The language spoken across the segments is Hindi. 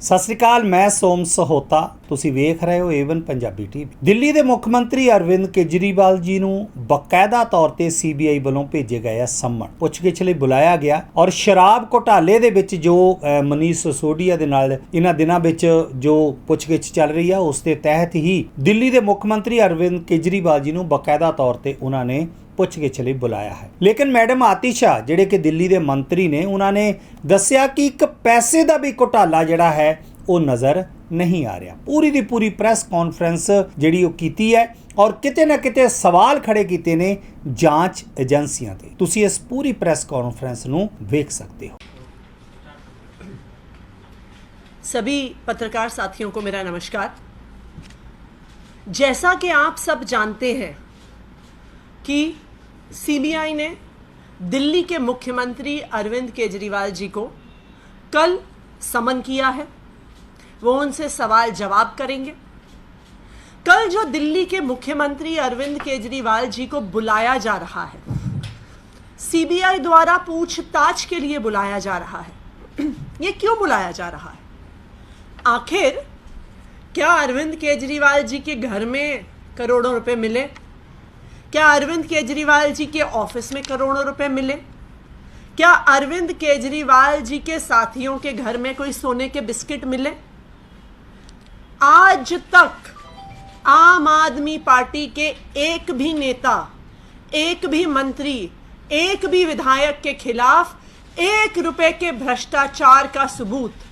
ਸਤਿ ਸ਼੍ਰੀ ਅਕਾਲ, ਮੈਂ ਸੋਮ ਸਹੋਤਾ। ਤੁਸੀਂ ਵੇਖ ਰਹੇ ਹੋ ਏਵਨ ਪੰਜਾਬੀ ਟੀਵੀ। ਦਿੱਲੀ ਦੇ ਮੁੱਖ ਮੰਤਰੀ ਅਰਵਿੰਦ ਕੇਜਰੀਵਾਲ ਜੀ ਨੂੰ ਬਕਾਇਦਾ ਤੌਰ ਤੇ ਸੀਬੀਆਈ ਵੱਲੋਂ ਭੇਜੇ ਗਏ ਆ ਸੰਮਣ। ਪੁੱਛਗਿੱਛ ਲਈ ਬੁਲਾਇਆ ਗਿਆ ਔਰ ਸ਼ਰਾਬ ਘੁਟਾਲੇ ਦੇ ਵਿੱਚ ਜੋ ਮਨੀਸ਼ ਸਿਸੋਦੀਆ ਦੇ ਨਾਲ ਇਹਨਾਂ ਦਿਨਾਂ ਵਿੱਚ ਜੋ ਪੁੱਛਗਿੱਛ ਚੱਲ ਰਹੀ ਆ, ਉਸ ਦੇ ਤਹਿਤ ਹੀ ਦਿੱਲੀ ਦੇ ਮੁੱਖ ਮੰਤਰੀ ਅਰਵਿੰਦ ਕੇਜਰੀਵਾਲ ਜੀ ਨੂੰ ਬਕਾਇਦਾ ਤੌਰ ਤੇ ਉਹਨਾਂ ਨੇ ਪੁੱਛਗਿੱਛ ਲਈ ਬੁਲਾਇਆ ਹੈ। ਲੇਕਿਨ ਮੈਡਮ ਆਤਿਸ਼ਾ ਜਿਹੜੇ ਕਿ ਦਿੱਲੀ ਦੇ ਮੰਤਰੀ ਨੇ, ਉਹਨਾਂ ਨੇ ਦੱਸਿਆ ਕਿ ਇੱਕ ਪੈਸੇ ਦਾ ਵੀ ਘੁਟਾਲਾ ਜਿਹੜਾ ਹੈ ਉਹ ਨਜ਼ਰ ਨਹੀਂ ਆ ਰਿਹਾ। ਪੂਰੀ ਦੀ ਪੂਰੀ ਪ੍ਰੈਸ ਕਾਨਫਰੰਸ ਜਿਹੜੀ ਉਹ ਕੀਤੀ ਹੈ ਔਰ ਕਿਤੇ ਨਾ ਕਿਤੇ ਸਵਾਲ ਖੜੇ ਕੀਤੇ ਨੇ ਜਾਂਚ ਏਜੰਸੀਆਂ ਤੇ। ਤੁਸੀਂ ਇਸ ਪੂਰੀ ਪ੍ਰੈਸ ਕਾਨਫਰੰਸ ਨੂੰ ਵੇਖ सकते हो। सभी पत्रकार साथियों को मेरा नमस्कार। जैसा कि आप सब जानते हैं कि सीबीआई ने दिल्ली के मुख्यमंत्री अरविंद केजरीवाल जी को कल समन किया है। वो उनसे सवाल जवाब करेंगे। कल जो दिल्ली के मुख्यमंत्री अरविंद केजरीवाल जी को बुलाया जा रहा है, सीबीआई द्वारा पूछताछ के लिए बुलाया जा रहा है। ये क्यों बुलाया जा रहा है? आखिर क्या अरविंद केजरीवाल जी के घर में करोड़ों रुपए मिले? क्या अरविंद केजरीवाल जी के ऑफिस में करोड़ों रुपए मिले? क्या अरविंद केजरीवाल जी के साथियों के घर में कोई सोने के बिस्किट मिले? आज तक आम आदमी पार्टी के एक भी नेता, एक भी मंत्री, एक भी विधायक के खिलाफ 1 रुपए के भ्रष्टाचार का सबूत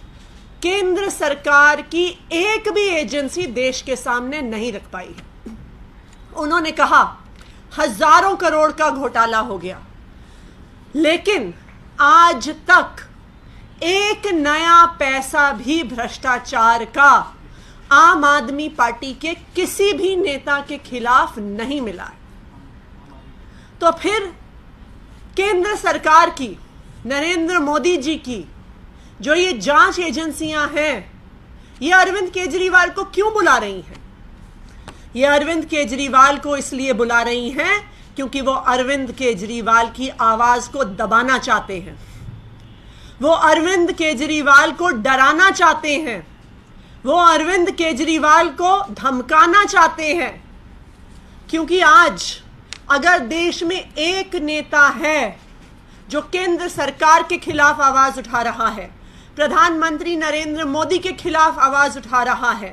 केंद्र सरकार की एक भी एजेंसी देश के सामने नहीं रख पाई। उन्होंने कहा हजारों करोड़ का घोटाला हो गया, लेकिन आज तक एक नया पैसा भी भ्रष्टाचार का आम आदमी पार्टी के किसी भी नेता के खिलाफ नहीं मिला है। तो फिर केंद्र सरकार की, नरेंद्र मोदी जी की जो ये जांच एजेंसियां हैं, ये अरविंद केजरीवाल को क्यों बुला रही हैं? ये अरविंद केजरीवाल को इसलिए बुला रही हैं क्योंकि वो अरविंद केजरीवाल की आवाज को दबाना चाहते हैं। वो अरविंद केजरीवाल को डराना चाहते हैं। वो अरविंद केजरीवाल को धमकाना चाहते हैं। क्योंकि आज अगर देश में एक नेता है जो केंद्र सरकार के खिलाफ आवाज उठा रहा है, प्रधानमंत्री नरेंद्र मोदी के खिलाफ आवाज उठा रहा है,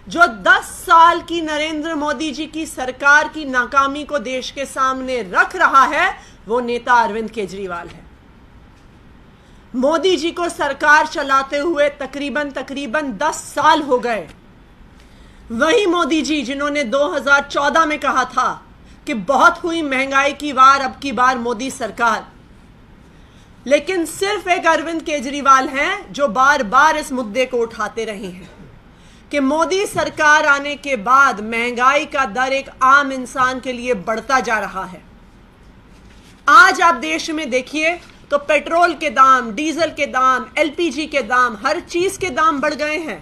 जो 10 साल की नरेंद्र मोदी जी की सरकार की नाकामी को देश के सामने रख रहा है, वो नेता अरविंद केजरीवाल है। मोदी जी को सरकार चलाते हुए तकरीबन 10 साल हो गए। वही मोदी जी जिन्होंने 2014 में कहा था कि बहुत हुई महंगाई की वार, अब की बार मोदी सरकार। लेकिन सिर्फ एक अरविंद केजरीवाल हैं जो बार बार इस मुद्दे को उठाते रहे हैं कि मोदी सरकार आने के बाद महंगाई का दर एक आम इंसान के लिए बढ़ता जा रहा है। आज आप देश में देखिए तो पेट्रोल के दाम, डीजल के दाम, एलपीजी के दाम, हर चीज के दाम बढ़ गए हैं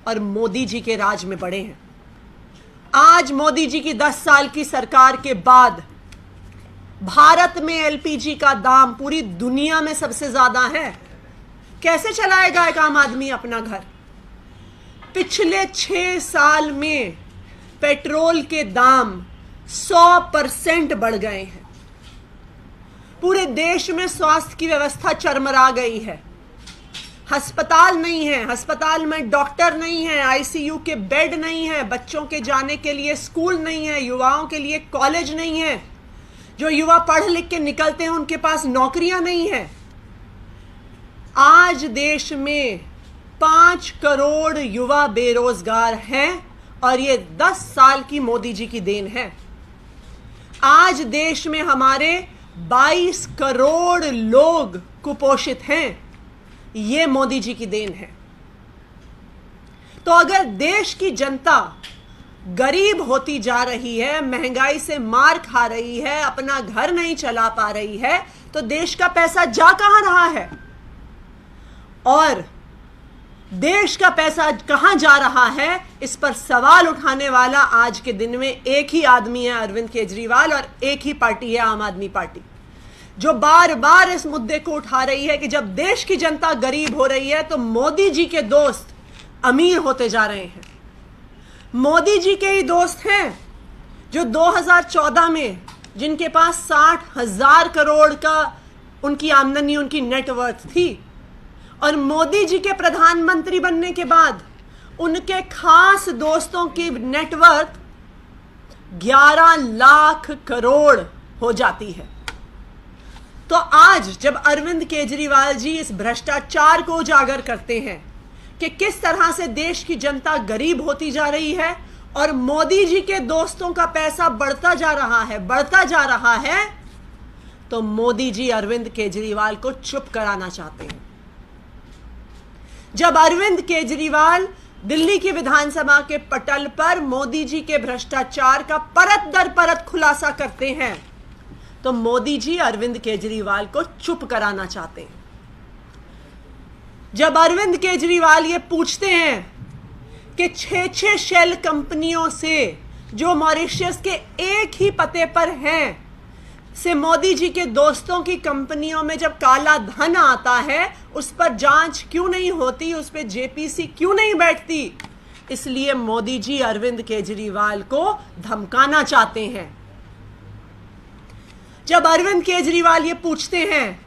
और मोदी जी के राज में बढ़े हैं। आज मोदी जी की 10 साल की सरकार के बाद भारत में एलपीजी का दाम पूरी दुनिया में सबसे ज्यादा है। कैसे चलाएगा एक आम आदमी अपना घर? पिछले 6 साल में पेट्रोल के दाम 100% बढ़ गए हैं। पूरे देश में स्वास्थ्य की व्यवस्था चरमरा गई है। अस्पताल नहीं है, अस्पताल में डॉक्टर नहीं है, आईसीयू के बेड नहीं है, बच्चों के जाने के लिए स्कूल नहीं है, युवाओं के लिए कॉलेज नहीं है, जो युवा पढ़ लिख के निकलते हैं उनके पास नौकरियां नहीं है। आज देश में 5 करोड़ युवा बेरोजगार हैं और ये 10 साल की मोदी जी की देन है। आज देश में हमारे 22 करोड़ लोग कुपोषित हैं, ये मोदी जी की देन है। तो अगर देश की जनता गरीब होती जा रही है, महंगाई से मार खा रही है, अपना घर नहीं चला पा रही है, तो देश का पैसा जा कहां रहा है? और देश का पैसा कहां जा रहा है, इस पर सवाल उठाने वाला आज के दिन में एक ही आदमी है, अरविंद केजरीवाल, और एक ही पार्टी है, आम आदमी पार्टी, जो बार बार इस मुद्दे को उठा रही है कि जब देश की जनता गरीब हो रही है तो मोदी जी के दोस्त अमीर होते जा रहे हैं। मोदी जी के ही दोस्त हैं जो 2014 में जिनके पास 60,000 करोड़ का उनकी आमदनी, उनकी नेटवर्थ थी, और मोदी जी के प्रधानमंत्री बनने के बाद उनके खास दोस्तों की नेटवर्थ 11 लाख करोड़ हो जाती है। तो आज जब अरविंद केजरीवाल जी इस भ्रष्टाचार को उजागर करते हैं कि किस तरह से देश की जनता गरीब होती जा रही है और मोदी जी के दोस्तों का पैसा बढ़ता जा रहा है, तो मोदी जी अरविंद केजरीवाल को चुप कराना चाहते हैं। जब अरविंद केजरीवाल दिल्ली की विधानसभा के पटल पर मोदी जी के भ्रष्टाचार का परत दर परत खुलासा करते हैं, तो मोदी जी अरविंद केजरीवाल को चुप कराना चाहते हैं। जब अरविंद केजरीवाल ये पूछते हैं कि 6 शेल कंपनियों से जो मॉरिशस के एक ही पते पर हैं से मोदी जी के दोस्तों की कंपनियों में जब काला धन आता है उस पर जांच क्यों नहीं होती, उस पर जेपीसी क्यों नहीं बैठती, इसलिए मोदी जी अरविंद केजरीवाल को धमकाना चाहते हैं। जब अरविंद केजरीवाल ये पूछते हैं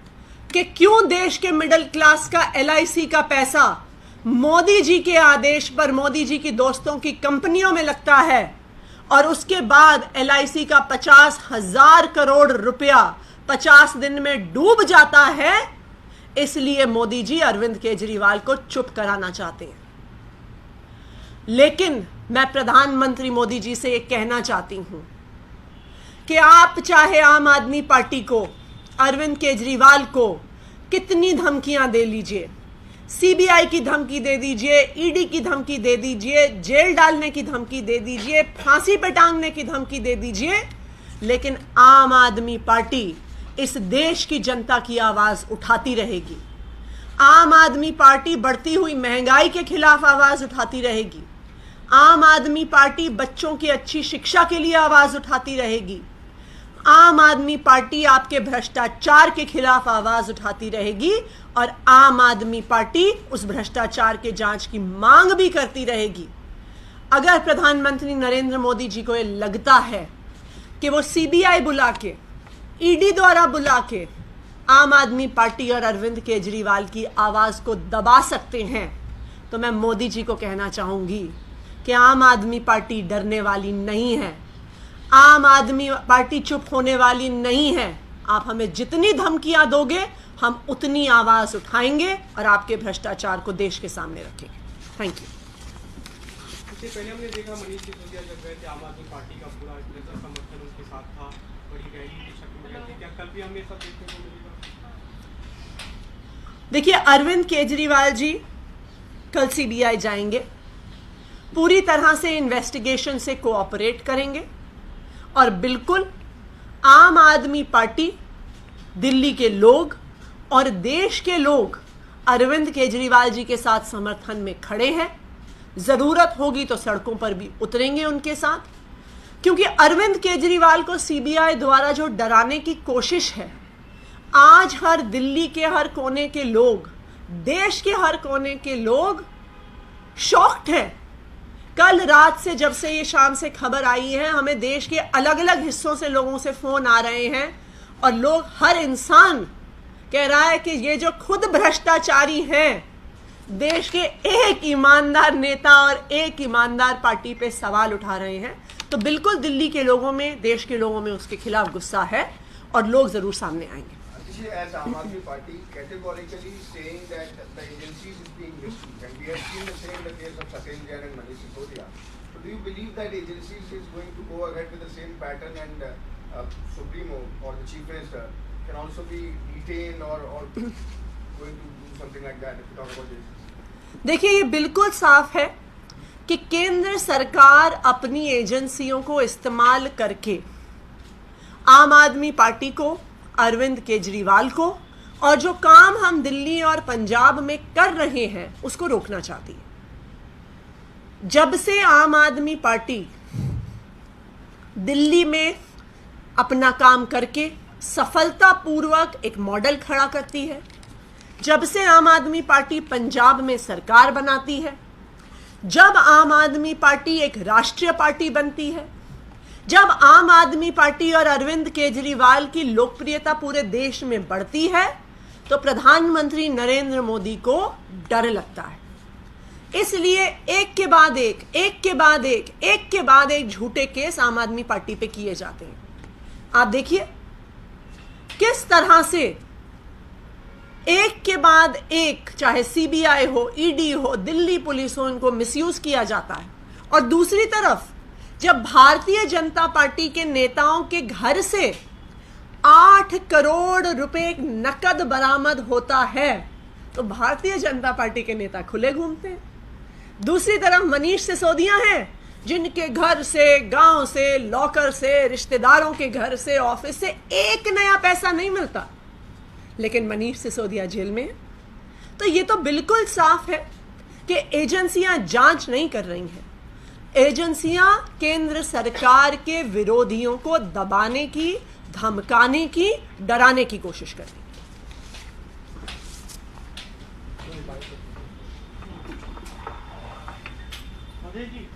कि क्यों देश के मिडिल क्लास का LIC का पैसा मोदी जी के आदेश पर मोदी जी की दोस्तों की कंपनियों में लगता है और उसके बाद LIC का 50,000 करोड़ रुपया 50 दिन में डूब जाता है, इसलिए मोदी जी अरविंद केजरीवाल को चुप कराना चाहते हैं। लेकिन मैं प्रधानमंत्री मोदी जी से ये कहना चाहती हूं कि आप चाहे आम आदमी पार्टी को, अरविंद केजरीवाल को कितनी धमकियां दे लीजिए, CBI की धमकी दे दीजिए, ED की धमकी दे दीजिए, जेल डालने की धमकी दे दीजिए, फांसी पे टांगने की धमकी दे दीजिए, लेकिन आम आदमी पार्टी इस देश की जनता की आवाज उठाती रहेगी। आम आदमी पार्टी बढ़ती हुई महंगाई के खिलाफ आवाज उठाती रहेगी। आम आदमी पार्टी बच्चों की अच्छी शिक्षा के लिए आवाज उठाती रहेगी। आम आदमी पार्टी आपके भ्रष्टाचार के खिलाफ आवाज उठाती रहेगी और आम आदमी पार्टी उस भ्रष्टाचार के जांच की मांग भी करती रहेगी। अगर प्रधानमंत्री नरेंद्र मोदी जी को ये लगता है कि वो CBI बुला के, ED द्वारा बुला के आम आदमी पार्टी और अरविंद केजरीवाल की आवाज को दबा सकते हैं, तो मैं मोदी जी को कहना चाहूंगी कि आम आदमी पार्टी डरने वाली नहीं है, आम आदमी पार्टी चुप होने वाली नहीं है। आप हमें जितनी धमकियां दोगे हम उतनी आवाज उठाएंगे और आपके भ्रष्टाचार को देश के सामने रखेंगे। Thank you. इससे पहले हमने देखा मनीष सिसोदिया जब गए थे आम आदमी पार्टी का पूरा समर्थन उनके साथ था, बड़ी रैली की शक्ल में गए थे, क्या कल भी हमें सब देखने को मिलेगा? देखिए, अरविंद केजरीवाल जी कल CBI जाएंगे, पूरी तरह से इन्वेस्टिगेशन से कोऑपरेट करेंगे और बिल्कुल आम आदमी पार्टी, दिल्ली के लोग और देश के लोग अरविंद केजरीवाल जी के साथ समर्थन में खड़े हैं। जरूरत होगी तो सड़कों पर भी उतरेंगे उनके साथ, क्योंकि अरविंद केजरीवाल को CBI द्वारा जो डराने की कोशिश है, आज हर दिल्ली के हर कोने के लोग, देश के हर कोने के लोग शॉक्ड हैं। कल रात से जब से ये शाम से खबर आई है, हमें देश के अलग अलग हिस्सों से लोगों से फोन आ रहे हैं और लोग, हर इंसान कह रहा है कि ये जो खुद भ्रष्टाचारी हैं, देश के एक ईमानदार नेता और एक ईमानदार पार्टी पे सवाल उठा रहे हैं। तो बिल्कुल दिल्ली के लोगों में, देश के लोगों में उसके खिलाफ गुस्सा है और लोग जरूर सामने आएंगे। As Aam Aadmi Party categorically saying that the agencies is being misused, and we have seen the same in the case of Sakil Jain and Manish Sisodia. So do you believe that agencies is going to go ahead with the same pattern and Supremo or the Chief Minister can also be detained or going to do something like that if you talk about this? देखिए, ये बिल्कुल साफ है कि केंद्र सरकार अपनी एजेंसियों को इस्तेमाल करके आम आदमी पार्टी को, अरविंद केजरीवाल को और जो काम हम दिल्ली और पंजाब में कर रहे हैं उसको रोकना चाहती है। जब से आम आदमी पार्टी दिल्ली में अपना काम करके सफलतापूर्वक एक मॉडल खड़ा करती है, जब से आम आदमी पार्टी पंजाब में सरकार बनाती है, जब आम आदमी पार्टी एक राष्ट्रीय पार्टी बनती है, जब आम आदमी पार्टी और अरविंद केजरीवाल की लोकप्रियता पूरे देश में बढ़ती है, तो प्रधानमंत्री नरेंद्र मोदी को डर लगता है। इसलिए एक के बाद एक झूठे केस आम आदमी पार्टी पे किए जाते हैं। आप देखिए किस तरह से एक के बाद एक, चाहे सीबीआई हो, ईडी हो, दिल्ली पुलिस हो, इनको मिसयूज किया जाता है। और दूसरी तरफ जब भारतीय जनता पार्टी के नेताओं के घर से 8 करोड़ रुपए नकद बरामद होता है, तो भारतीय जनता पार्टी के नेता खुले घूमते हैं। दूसरी तरफ मनीष सिसोदिया हैं, जिनके घर से, गांव से, लॉकर से, रिश्तेदारों के घर से, ऑफिस से एक नया पैसा नहीं मिलता, लेकिन मनीष सिसोदिया जेल में है। तो ये तो बिल्कुल साफ है कि एजेंसियां जांच नहीं कर रही हैं। एजेंसियां केंद्र सरकार के विरोधियों को दबाने की, धमकाने की, डराने की कोशिश कर रही हैं। अजय जी,